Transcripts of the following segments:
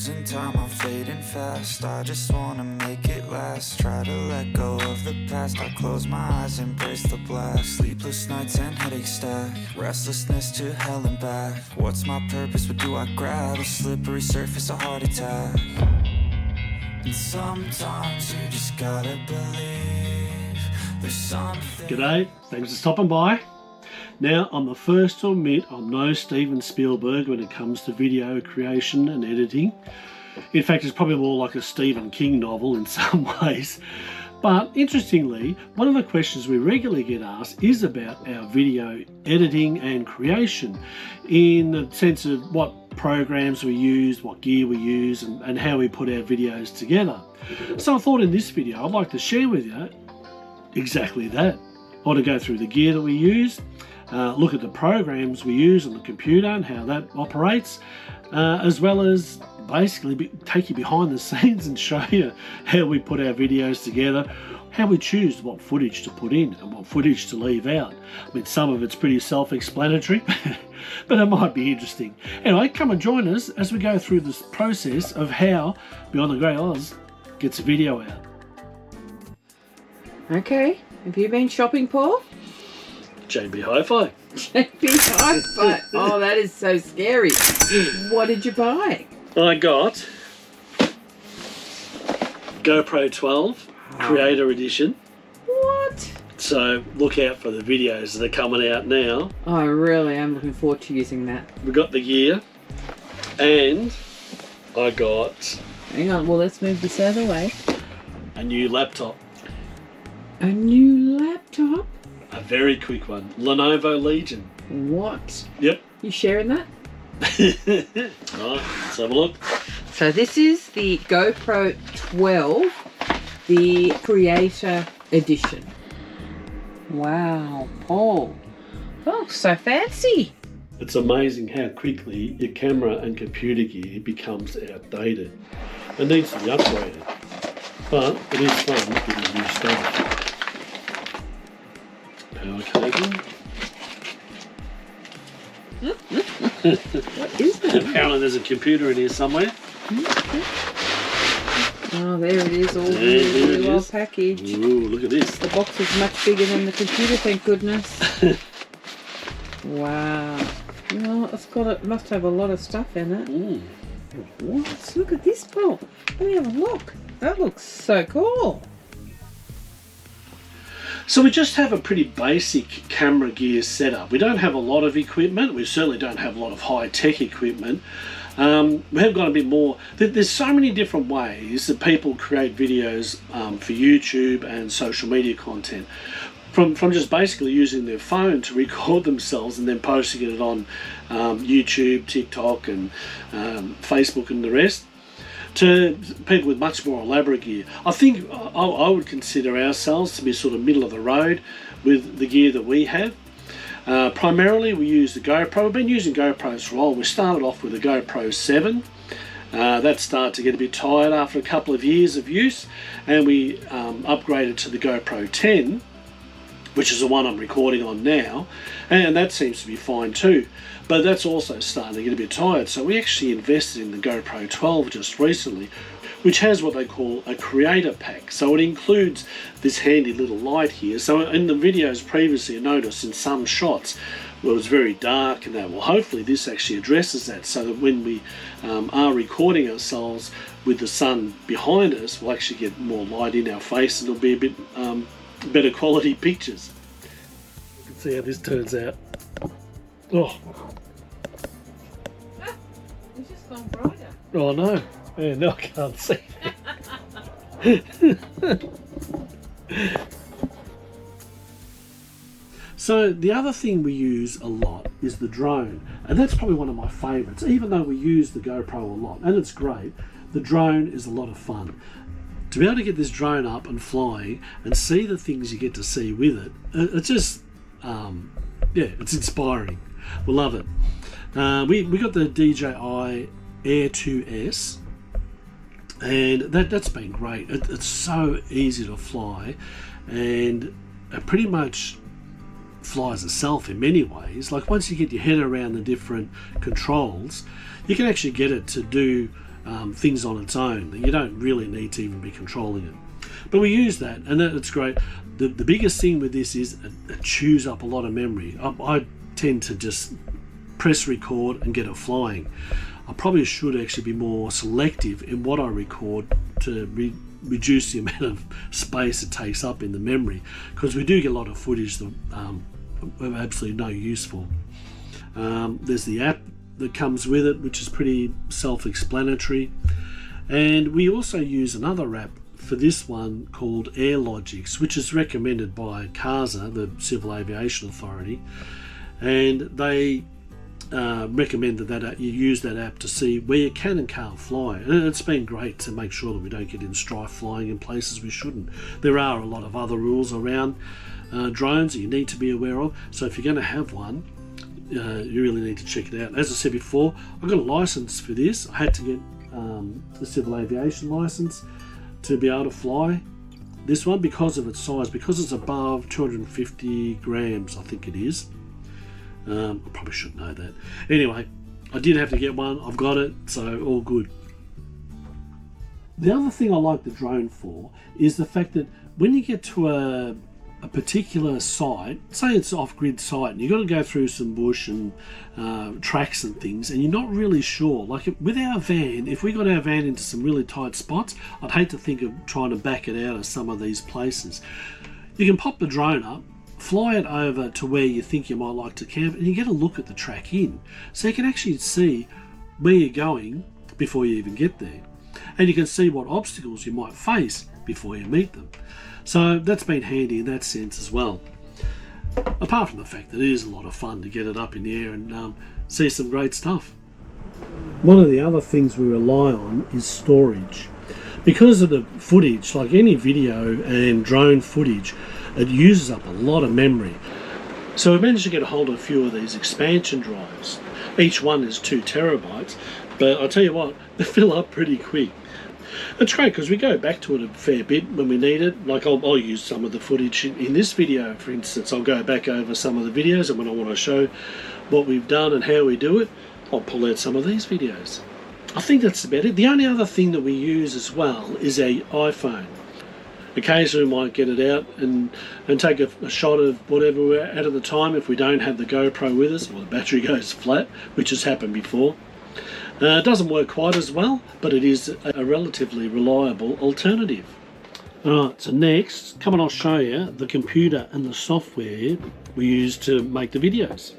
losing time, I'm fading fast. I just wanna make it last. Try to let go of the past. I close my eyes, embrace the blast. Sleepless nights and headaches stack. Restlessness to hell and back. What's my purpose? What do I grab? A slippery surface, a heart attack. And sometimes you just gotta believe there's something. G'day, thanks for stopping by. Now, I'm the first to admit I'm no Steven Spielberg when it comes to video creation and editing. In fact, it's probably more like a Stephen King novel in some ways. But interestingly, one of the questions we regularly get asked is about our video editing and creation, in the sense of what programs we use, what gear we use, and how we put our videos together. So I thought in this video I'd like to share with you exactly that. I want to go through the gear that we use, look at the programs we use on the computer and how that operates, as well as basically take you behind the scenes and show you how we put our videos together, how we choose what footage to put in and what footage to leave out. I mean, some of it's pretty self-explanatory, but it might be interesting. Anyway, come and join us as we go through this process of how Beyond the Grey Oz gets a video out. Okay, have you been shopping, Paul? JB Hi-Fi. JB Hi-Fi. Oh, that is so scary. What did you buy? I got GoPro 12 Creator Edition. What? So look out for the videos that are coming out now. Oh, I really am looking forward to using that. We got the gear, and I got... Hang on, well, let's move this out of the way. a new laptop. A new laptop? A very quick one. Lenovo Legion. What? Yep. You sharing that? Right, let's have a look. So this is the GoPro 12, the Creator Edition. Wow, Paul. Oh, so fancy. It's amazing how quickly your camera and computer gear becomes outdated. It needs to be upgraded. But it is fun getting new stuff. Power cable. What is that? Apparently there's a computer in here somewhere. Oh, there it is, all There really it well is. packaged. Ooh, look at this. The box is much bigger than the computer, thank goodness. Wow. You know, it must have a lot of stuff in it. Mm. What? Look at this, Paul. Let me have a look. That looks so cool. So we just have a pretty basic camera gear setup. We don't have a lot of equipment. We certainly don't have a lot of high-tech equipment. We have got a bit more. There's so many different ways that people create videos for YouTube and social media content. From just basically using their phone to record themselves and then posting it on YouTube, TikTok and Facebook and the rest, to people with much more elaborate gear. I think I would consider ourselves to be sort of middle of the road with the gear that we have. Primarily we use the GoPro. We've been using GoPros for a while. We started off with the GoPro 7. That started to get a bit tired after a couple of years of use, and we upgraded to the GoPro 10, which is the one I'm recording on now, and that seems to be fine too. But that's also starting to get a bit tired, so we actually invested in the GoPro 12 just recently, which has what they call a creator pack. So it includes this handy little light here. So in the videos previously, I noticed in some shots where it was very dark and that, well, hopefully this actually addresses that, so that when we are recording ourselves with the sun behind us, we'll actually get more light in our face and it'll be a bit better quality pictures. You can see how this turns out. Oh. It's just gone brighter. Oh no, yeah, no, I can't see. So the other thing we use a lot is the drone, and that's probably one of my favourites. Even though we use the GoPro a lot, and it's great, the drone is a lot of fun. To be able to get this drone up and flying and see the things you get to see with it, it's just, yeah, it's inspiring. We love it. We got the DJI Air 2S, and that's been great. It's so easy to fly, and it pretty much flies itself in many ways. Like once you get your head around the different controls, you can actually get it to do things on its own. You don't really need to even be controlling it. But we use that, and that's great. The biggest thing with this is it chews up a lot of memory. I tend to just press record and get it flying. I probably should actually be more selective in what I record to reduce the amount of space it takes up in the memory, because we do get a lot of footage that we have absolutely no use for. There's the app that comes with it, which is pretty self-explanatory, and we also use another app for this one called AirLogix, which is recommended by CASA, the Civil Aviation Authority, and they recommend that you use that app to see where you can and can't fly. And it's been great to make sure that we don't get in strife flying in places we shouldn't. There are a lot of other rules around drones that you need to be aware of, so if you're going to have one, you really need to check it out. As I said before, I got a license for this. I had to get the Civil Aviation license to be able to fly this one because of its size, because it's above 250 grams, I think it is. I probably should know that. Anyway, I did have to get one. I've got it, so all good. The other thing I like the drone for is the fact that when you get to a particular site, say it's off-grid site, and you've got to go through some bush and tracks and things, and you're not really sure. Like with our van, if we got our van into some really tight spots, I'd hate to think of trying to back it out of some of these places. You can pop the drone up, fly it over to where you think you might like to camp, and you get a look at the track in, so you can actually see where you're going before you even get there, and you can see what obstacles you might face before you meet them. So that's been handy in that sense as well, apart from the fact that it is a lot of fun to get it up in the air and see some great stuff. One of the other things we rely on is storage. Because of the footage, like any video and drone footage, it uses up a lot of memory. So we managed to get a hold of a few of these expansion drives. Each one is 2 terabytes, but I'll tell you what, they fill up pretty quick. It's great because we go back to it a fair bit when we need it. Like I'll use some of the footage in this video, for instance. I'll go back over some of the videos, and when I want to show what we've done and how we do it, I'll pull out some of these videos. I think that's about it. The only other thing that we use as well is a iPhone. Occasionally we might get it out and take a shot of whatever we're at the time if we don't have the GoPro with us, or the battery goes flat, which has happened before. It doesn't work quite as well, but it is a relatively reliable alternative. Alright, so next, come on, I'll show you the computer and the software we use to make the videos.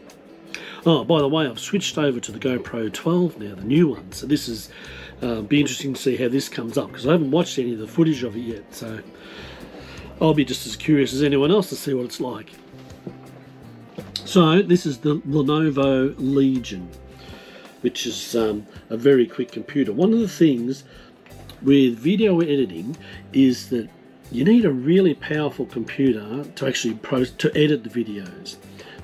Oh, by the way, I've switched over to the GoPro 12 now, the new one. So this is be interesting to see how this comes up, because I haven't watched any of the footage of it yet. So I'll be just as curious as anyone else to see what it's like. So this is the Lenovo Legion, which is a very quick computer. One of the things with video editing is that you need a really powerful computer to actually to edit the videos.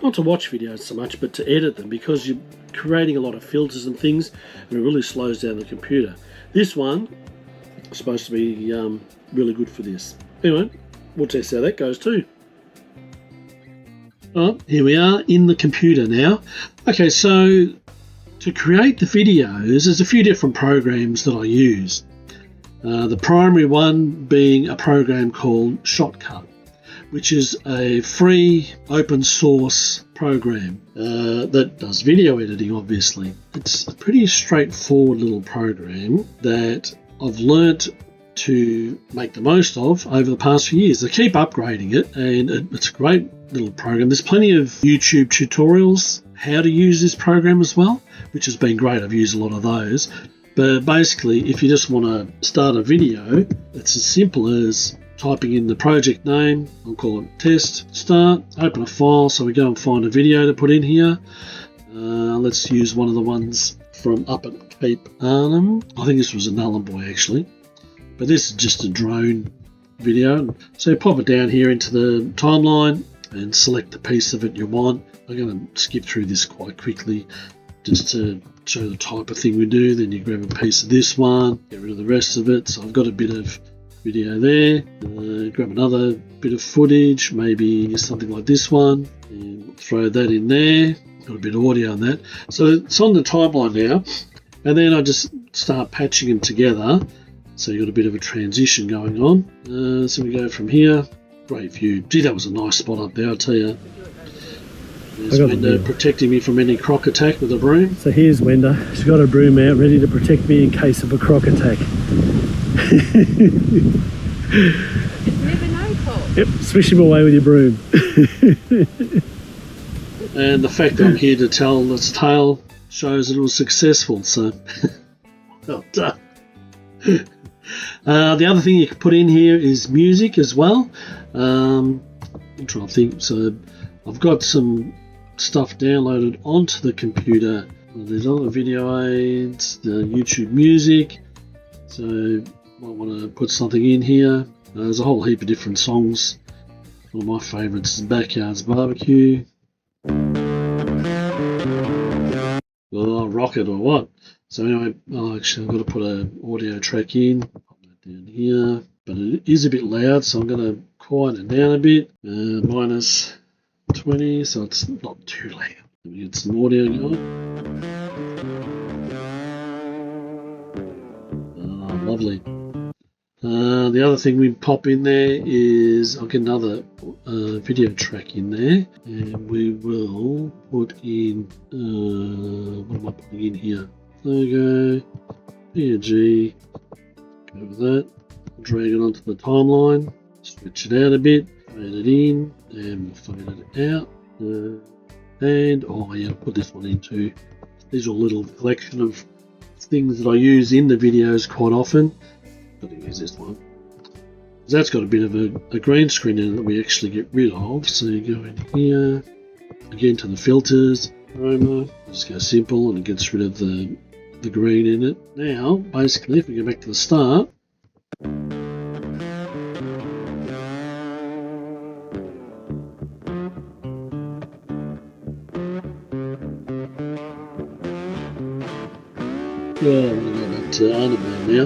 Not to watch videos so much, but to edit them, because you're creating a lot of filters and things, and it really slows down the computer. This one is supposed to be really good for this. Anyway, we'll test how that goes too. Oh, here we are in the computer now. Okay, so to create the videos, there's a few different programs that I use. The primary one being a program called Shotcut, which is a free open source program that does video editing, obviously. It's a pretty straightforward little program that I've learnt to make the most of over the past few years. I keep upgrading it, and it's a great little program. There's plenty of YouTube tutorials how to use this program as well, which has been great. I've used a lot of those. But basically, if you just want to start a video, it's as simple as typing in the project name. I'll call it test, start, open a file. So we go and find a video to put in here. Let's use one of the ones from up at Cape Arnhem. I think this was a Nullarbor actually, but this is just a drone video. So you pop it down here into the timeline and select the piece of it you want. I'm going to skip through this quite quickly just to show the type of thing we do. Then you grab a piece of this one, get rid of the rest of it. So I've got a bit of video there. Grab another bit of footage, maybe something like this one, and throw that in there. Got a bit of audio on that. So it's on the timeline now, and then I just start patching them together. So you've got a bit of a transition going on. So we go from here. Great view. Gee, that was a nice spot up there, I'll tell you. There's Wenda protecting me from any croc attack with a broom. So here's Wenda. She's got her broom out, ready to protect me in case of a croc attack. Never know, Paul. Yep, swish him away with your broom. And the fact that I'm here to tell its tale shows that it was successful, so well done. The other thing you can put in here is music as well. I'm trying to think. So I've got some stuff downloaded onto the computer. There's other video aids, the YouTube music. So might want to put something in here. There's a whole heap of different songs. One of my favourites is Backyards Barbecue. Oh, Rocket or what? So anyway, actually I've got to put an audio track in. Pop that down here. But it is a bit loud, so I'm going to quieten it down a bit. Minus 20, so it's not too loud. Let me get some audio going. Oh, lovely. The other thing we pop in there is I'll get another video track in there, and we will put in what am I putting in here? Logo, PNG, go with that, drag it onto the timeline, switch it out a bit, fade it in, and we'll fade it out. And oh yeah, I'll put this one in too. These are a little collection of things that I use in the videos quite often. But I use this one. That's got a bit of a green screen in it that we actually get rid of. So you go in here, again to the filters, chroma, just go simple and it gets rid of the green in it. Now, basically, if we go back to the start, now.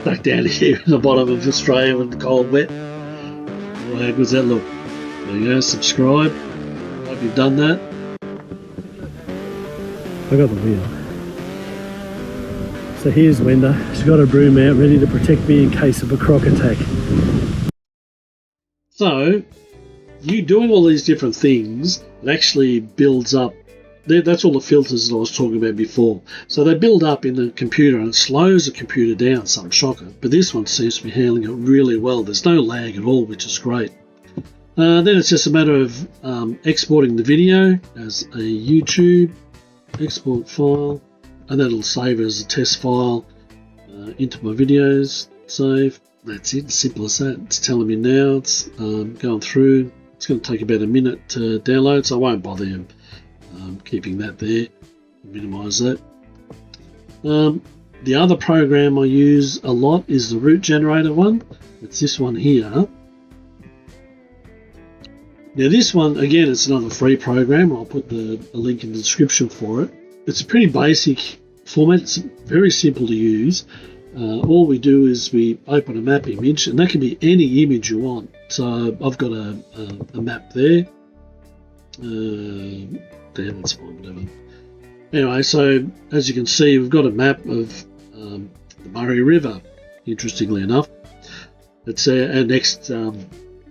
Back down here in the bottom of Australia with the cold wet. Well, how good's that look? There you go, subscribe. Hope you've done that. I got the wheel. So here's Wenda. She's got her broom out, ready to protect me in case of a croc attack. So, you doing all these different things, it actually builds up. That's all the filters that I was talking about before. So they build up in the computer and it slows the computer down, some shocker. But this one seems to be handling it really well. There's no lag at all, which is great. Then it's just a matter of exporting the video as a YouTube export file, and that'll save it as a test file into my videos. Save. That's it. Simple as that. It's telling me now. It's going through. It's going to take about a minute to download, so I won't bother you. Keeping that there, minimize that. The other program I use a lot is the root generator one. It's this one here. Now this one, again, it's another free program. I'll put a link in the description for it. It's a pretty basic format. It's very simple to use. All we do is we open a map image, and that can be any image you want. So I've got a map there. That's fine, whatever. Anyway, so as you can see, we've got a map of the Murray River, interestingly enough. It's our next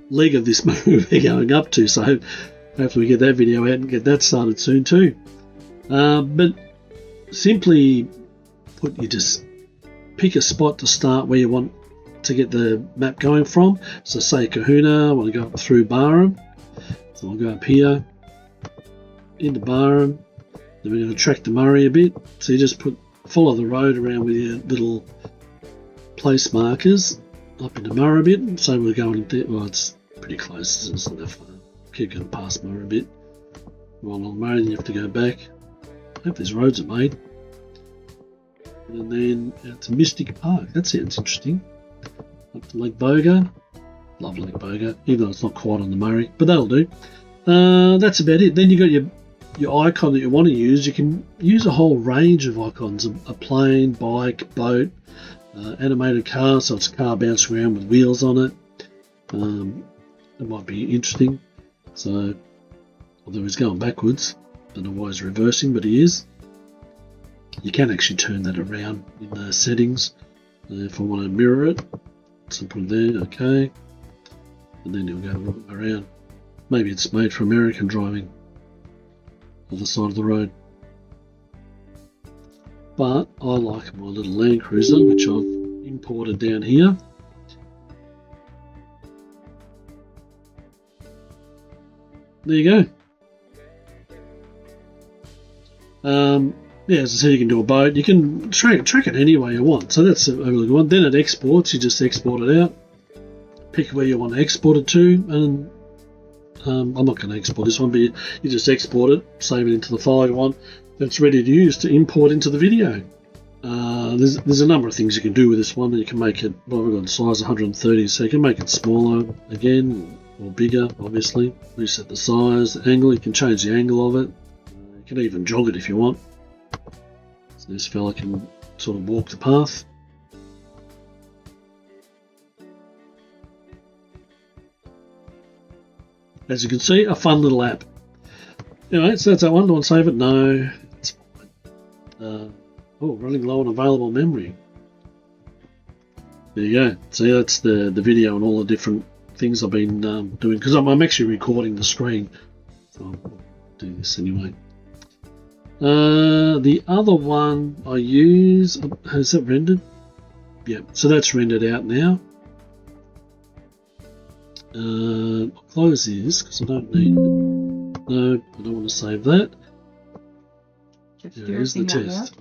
leg of this move we're going up to, so hopefully we get that video out and get that started soon too. But simply put, you just pick a spot to start where you want to get the map going from. So say Kahuna, I want to go up through Barham, so I'll go up here into Barham, then we're going to track the Murray a bit. So you just follow the road around with your little place markers up into Murray a bit. So we're going into, well, it's pretty close, it's not that far. Keep going past Murray a bit. Well, along Murray, then you have to go back. I hope these roads are made. And then out to Mystic Park. That sounds interesting. Up to Lake Boga. Love Lake Boga, even though it's not quite on the Murray, but that'll do. That's about it. Then you got your icon that you want to use. You can use a whole range of icons: a plane, bike, boat, animated car. So it's a car bouncing around with wheels on it. That might be interesting. So, although he's going backwards, don't know why he's reversing, but he is. You can actually turn that around in the settings. If I want to mirror it, so put it there, okay. And then you'll go around. Maybe it's made for American driving on the side of the road. But I like my little Land Cruiser, which I've imported down here. There you go. Yeah, as I said, you can do a boat. You can track it any way you want. So that's a really good one. Then it exports. You just export it out. Pick where you want to export it to. And I'm not going to export this one, but you just export it, save it into the file you want. It's ready to use to import into the video. There's a number of things you can do with this one. You can make it, well, we've got size 130, so you can make it smaller again, or bigger, obviously. Reset the size, the angle. You can change the angle of it. You can even jog it if you want. So this fella can sort of walk the path. As you can see, a fun little app. Anyway, so that's that one. Do I want to save it? No. It's fine. Running low on available memory. There you go. See, that's the video and all the different things I've been doing, because I'm actually recording the screen. So I'll do this anyway. The other one I use, has it rendered? Yeah, so that's rendered out now. I'll close this because I don't need it. No, I don't want to save that. Here's the test.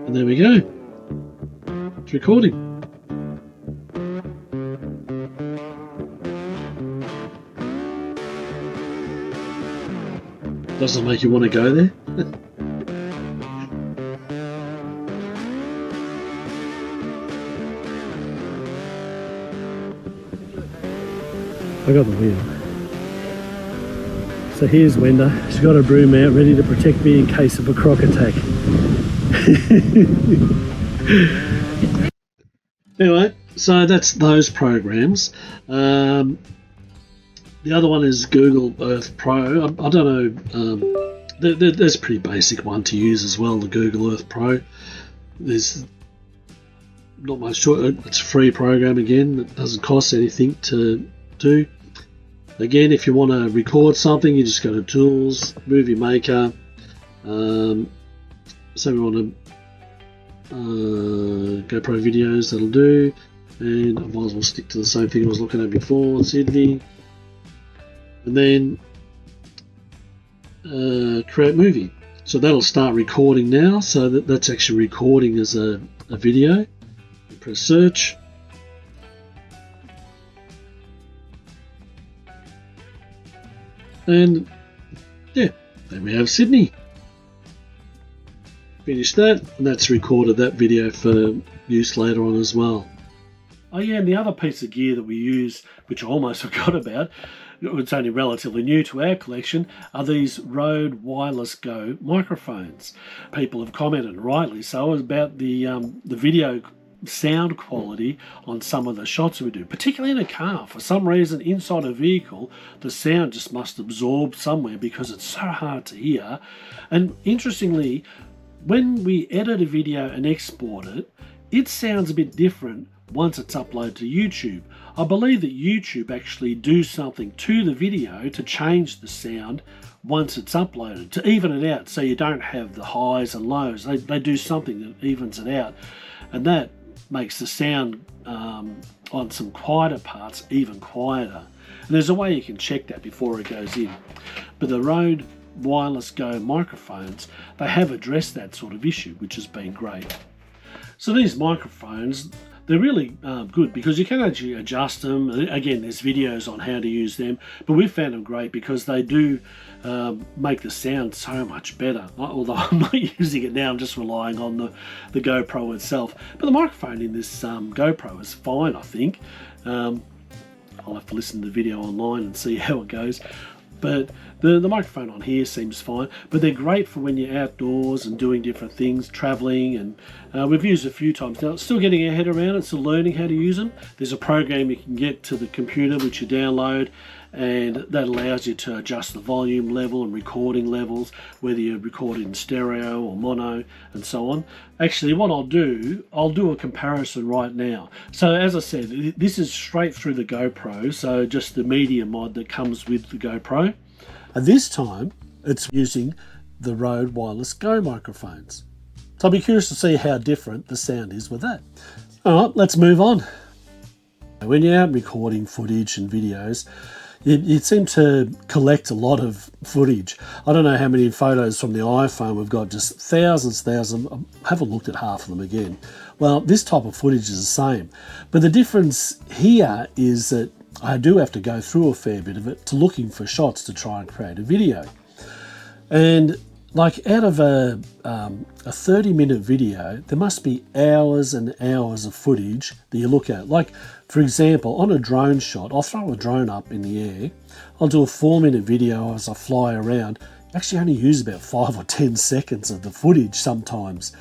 And there we go. It's recording. Doesn't make you want to go there. I got the wheel. So here's Wenda. She's got her broom out ready to protect me in case of a croc attack. Anyway, so that's those programs. The other one is Google Earth Pro. I don't know. There's a pretty basic one to use as well, the Google Earth Pro. There's not much to it. It's a free program again. It doesn't cost anything to do. Again, if you want to record something, you just go to Tools, Movie Maker. So we want to GoPro videos, that'll do. And I might as well stick to the same thing I was looking at before, Sydney. And then create movie. So that'll start recording now. So that's actually recording as a video. Press search. And yeah, there we have Sydney. Finish that, and that's recorded that video for use later on as well. Oh yeah, and the other piece of gear that we use, which I almost forgot about, it's only relatively new to our collection, are these Rode Wireless Go microphones. People have commented, rightly so, about the video sound quality on some of the shots we do, particularly in a car. For some reason, inside a vehicle, the sound just must absorb somewhere because it's so hard to hear. And interestingly, when we edit a video and export it, it sounds a bit different once it's uploaded to YouTube. I believe that YouTube actually do something to the video to change the sound once it's uploaded, to even it out so you don't have the highs and lows. They do something that evens it out, and that makes the sound on some quieter parts even quieter. And there's a way you can check that before it goes in. But the Rode Wireless Go microphones, they have addressed that sort of issue, which has been great. So these microphones, they're really good because you can actually adjust them. Again, there's videos on how to use them, but we've found them great because they do make the sound so much better. Although I'm not using it now, I'm just relying on the GoPro itself. But the microphone in this GoPro is fine, I think. I'll have to listen to the video online and see how it goes. But the microphone on here seems fine, but they're great for when you're outdoors and doing different things, traveling, and we've used it a few times now. Still getting our head around it, still learning how to use them. There's a program you can get to the computer which you download, and that allows you to adjust the volume level and recording levels, whether you're recording in stereo or mono and so on. Actually, what I'll do a comparison right now. So as I said, this is straight through the GoPro, so just the media mod that comes with the GoPro. And this time it's using the Rode Wireless Go microphones. So I'll be curious to see how different the sound is with that. All right, let's move on. When you're out recording footage and videos, you seem to collect a lot of footage. I don't know how many photos from the iPhone we've got, just thousands. I haven't looked at half of them again. Well, this type of footage is the same. But the difference here is that I do have to go through a fair bit of it to looking for shots to try and create a video. And like out of a 30-minute video, there must be hours and hours of footage that you look at. Like, for example, on a drone shot, I'll throw a drone up in the air. I'll do a 4-minute video as I fly around. Actually only use about 5 or 10 seconds of the footage sometimes.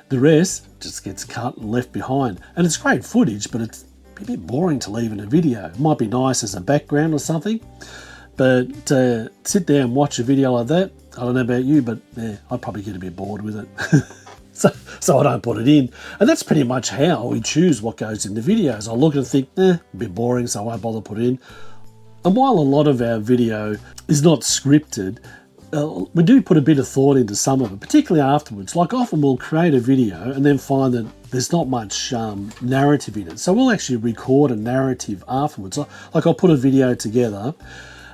The rest just gets cut and left behind. And it's great footage, but it's a bit boring to leave in a video. It might be nice as a background or something, but to sit there and watch a video like that, I don't know about you, but yeah, I'd probably get a bit bored with it. so I don't put it in. And that's pretty much how we choose what goes in the videos. I look and think, a bit boring, so I won't bother put it in. And while a lot of our video is not scripted, we do put a bit of thought into some of it, particularly afterwards. Like often we'll create a video and then find that there's not much narrative in it. So we'll actually record a narrative afterwards. Like I'll put a video together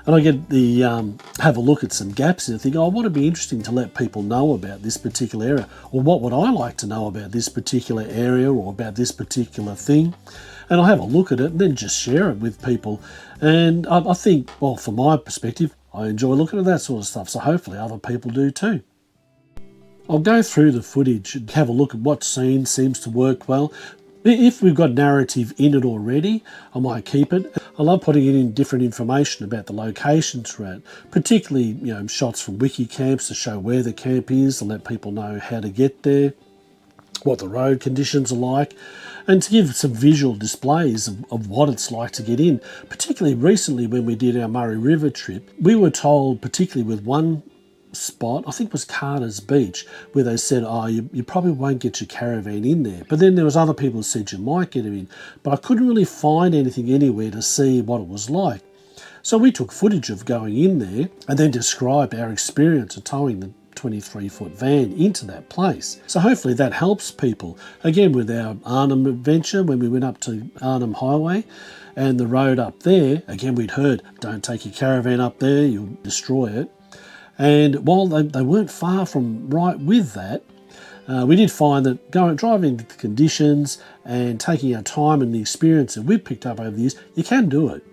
and I get the have a look at some gaps and think, oh, what would be interesting to let people know about this particular area? Or what would I like to know about this particular area or about this particular thing? And I'll have a look at it and then just share it with people. And I think, well, from my perspective, I enjoy looking at that sort of stuff. So hopefully other people do too. I'll go through the footage and have a look at what scene seems to work well. If we've got narrative in it already, I might keep it. I love putting in different information about the locations we're at, particularly shots from wiki camps to show where the camp is, to let people know how to get there, what the road conditions are like, and to give some visual displays of what it's like to get in. Particularly recently when we did our Murray River trip, we were told, particularly with one spot, I think it was Carter's Beach, where they said, oh, you probably won't get your caravan in there. But then there was other people who said you might get them in. But I couldn't really find anything anywhere to see what it was like. So we took footage of going in there and then described our experience of towing the 23-foot van into that place. So hopefully that helps people. Again, with our Arnhem adventure, when we went up to Arnhem Highway and the road up there, again, we'd heard, don't take your caravan up there, you'll destroy it. And while they weren't far from right with that, we did find that driving the conditions and taking our time and the experience that we've picked up over the years, you can do it.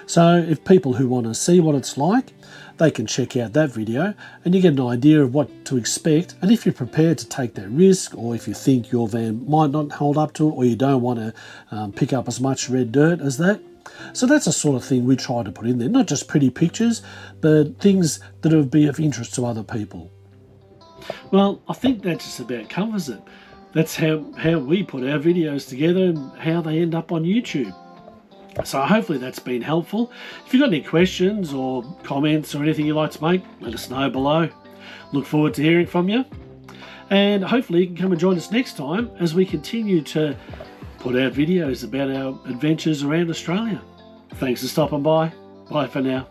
So if people who want to see what it's like, they can check out that video and you get an idea of what to expect. And if you're prepared to take that risk, or if you think your van might not hold up to it, or you don't want to pick up as much red dirt as that, so that's the sort of thing we try to put in there. Not just pretty pictures, but things that would be of interest to other people. Well, I think that just about covers it. That's how we put our videos together and how they end up on YouTube. So hopefully that's been helpful. If you've got any questions or comments or anything you'd like to make, let us know below. Look forward to hearing from you. And hopefully you can come and join us next time as we continue to put out videos about our adventures around Australia. Thanks for stopping by. Bye for now.